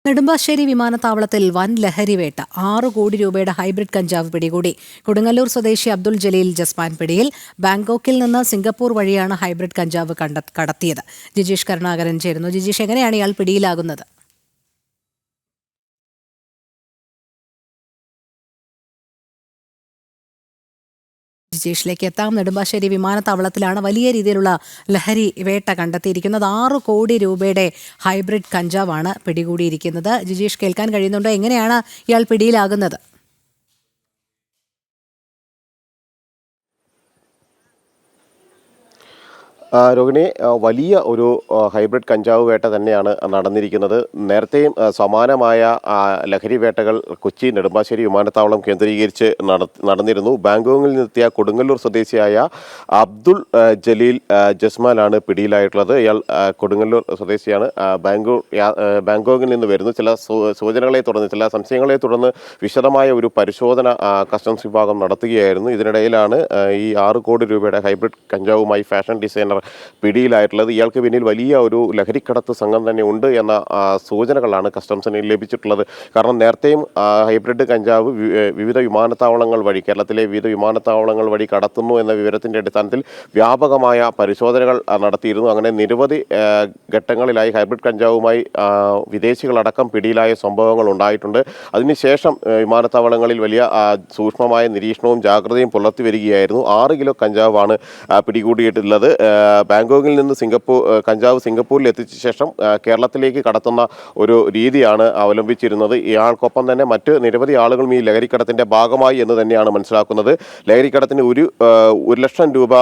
നെടുമ്പാശ്ശേരി വിമാനത്താവളത്തിൽ വൻ ലഹരിവേട്ട 6 കോടി രൂപയുടെ ഹൈബ്രിഡ് കഞ്ചാവ് പിടികൂടി. കൊടുങ്ങല്ലൂർ സ്വദേശി അബ്ദുൾ ജലീൽ ജസ്മാൻ പിടിയിൽ. ബാങ്കോക്കിൽ നിന്ന് സിംഗപ്പൂർ വഴിയാണ് ഹൈബ്രിഡ് കഞ്ചാവ് കടത്തിയത്. ജിജീഷ് കരുണാകരൻ ചേരുന്നു. ജിജീഷ്, എങ്ങനെയാണ് ഇയാൾ പിടിയിലാകുന്നത്? ജിജീഷിലേക്ക് എത്താം. നെടുമ്പാശ്ശേരി വിമാനത്താവളത്തിലാണ് വലിയ രീതിയിലുള്ള ലഹരി വേട്ട കണ്ടെത്തിയിരിക്കുന്നത്. 6 കോടി രൂപയുടെ ഹൈബ്രിഡ് കഞ്ചാവാണ് പിടികൂടിയിരിക്കുന്നത്. ജിജീഷ്, കേൾക്കാൻ കഴിയുന്നുണ്ടോ? എങ്ങനെയാണ് ഇയാൾ പിടിയിലാകുന്നത്? രോഹിണി, വലിയ ഒരു ഹൈബ്രിഡ് കഞ്ചാവ് വേട്ട തന്നെയാണ് നടന്നിരിക്കുന്നത്. നേരത്തെയും സമാനമായ ലഹരി വേട്ടകൾ കൊച്ചി നെടുമ്പാശ്ശേരി വിമാനത്താവളം കേന്ദ്രീകരിച്ച് നടന്നിരുന്നു. ബാങ്കോക്കിൽ നിന്നെത്തിയ കൊടുങ്ങല്ലൂർ സ്വദേശിയായ അബ്ദുൾ ജലീൽ ജസ്മാനാണ് പിടിയിലായിട്ടുള്ളത്. ഇയാൾ കൊടുങ്ങല്ലൂർ സ്വദേശിയാണ്. ബാങ്കോക്കിൽ നിന്ന് വരുന്നു. ചില സൂചനകളെ തുടർന്ന്, ചില സംശയങ്ങളെ തുടർന്ന് വിശദമായ ഒരു പരിശോധന കസ്റ്റംസ് വിഭാഗം നടത്തുകയായിരുന്നു. ഇതിനിടയിലാണ് ഈ 6 കോടി രൂപയുടെ ഹൈബ്രിഡ് കഞ്ചാവുമായി ഫാഷൻ ഡിസൈനർ പിടിയിലായിട്ടുള്ളത്. ഇയാൾക്ക് പിന്നിൽ വലിയ ഒരു ലഹരിക്കടത്ത് സംഘം തന്നെ ഉണ്ട് എന്ന സൂചനകളാണ് കസ്റ്റംസിന് ലഭിച്ചിട്ടുള്ളത്. കാരണം നേരത്തെയും ഹൈബ്രിഡ് കഞ്ചാവ് വിവിധ വിമാനത്താവളങ്ങൾ വഴി, കേരളത്തിലെ വിവിധ വിമാനത്താവളങ്ങൾ വഴി കടത്തുന്നു എന്ന വിവരത്തിൻ്റെ അടിസ്ഥാനത്തിൽ വ്യാപകമായ പരിശോധനകൾ നടത്തിയിരുന്നു. അങ്ങനെ നിരവധി ഘട്ടങ്ങളിലായി ഹൈബ്രിഡ് കഞ്ചാവുമായി വിദേശികളടക്കം പിടിയിലായ സംഭവങ്ങൾ ഉണ്ടായിട്ടുണ്ട്. അതിനുശേഷം വിമാനത്താവളങ്ങളിൽ വലിയ സൂക്ഷ്മമായ നിരീക്ഷണവും ജാഗ്രതയും പുലർത്തി വരികയായിരുന്നു. 6 കിലോ കഞ്ചാവാണ് പിടികൂടിയിട്ടുള്ളത്. ബാങ്കോക്കിൽ നിന്ന് കഞ്ചാവ് സിംഗപ്പൂരിൽ എത്തിച്ച ശേഷം കേരളത്തിലേക്ക് കടത്തുന്ന ഒരു രീതിയാണ് അവലംബിച്ചിരുന്നത്. ഇയാൾക്കൊപ്പം തന്നെ മറ്റ് നിരവധി ആളുകളും ഈ ലഹരിക്കടത്തിൻ്റെ ഭാഗമായി എന്ന് തന്നെയാണ് മനസ്സിലാക്കുന്നത്. ലഹരിക്കടത്തിന് 1 ലക്ഷം രൂപ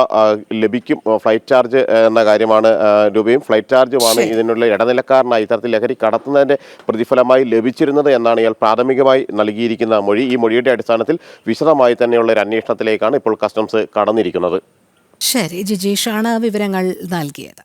ലഭിക്കും ഫ്ലൈറ്റ് ചാർജ് എന്ന കാര്യമാണ് രൂപയും ഫ്ലൈറ്റ് ചാർജുമാണ് ഇതിനുള്ള ഇടനിലക്കാരനായി ഇത്തരത്തിൽ ലഹരി കടത്തുന്നതിൻ്റെ പ്രതിഫലമായി ലഭിച്ചിരുന്നത് എന്നാണ് ഇയാൾ പ്രാഥമികമായി നൽകിയിരിക്കുന്ന മൊഴി. ഈ മൊഴിയുടെ അടിസ്ഥാനത്തിൽ വിശദമായി തന്നെയുള്ള ഒരു അന്വേഷണത്തിലേക്കാണ് ഇപ്പോൾ കസ്റ്റംസ് കടന്നിരിക്കുന്നത്. ശരി, ജിജീഷാണ് വിവരങ്ങൾ നൽകിയത്.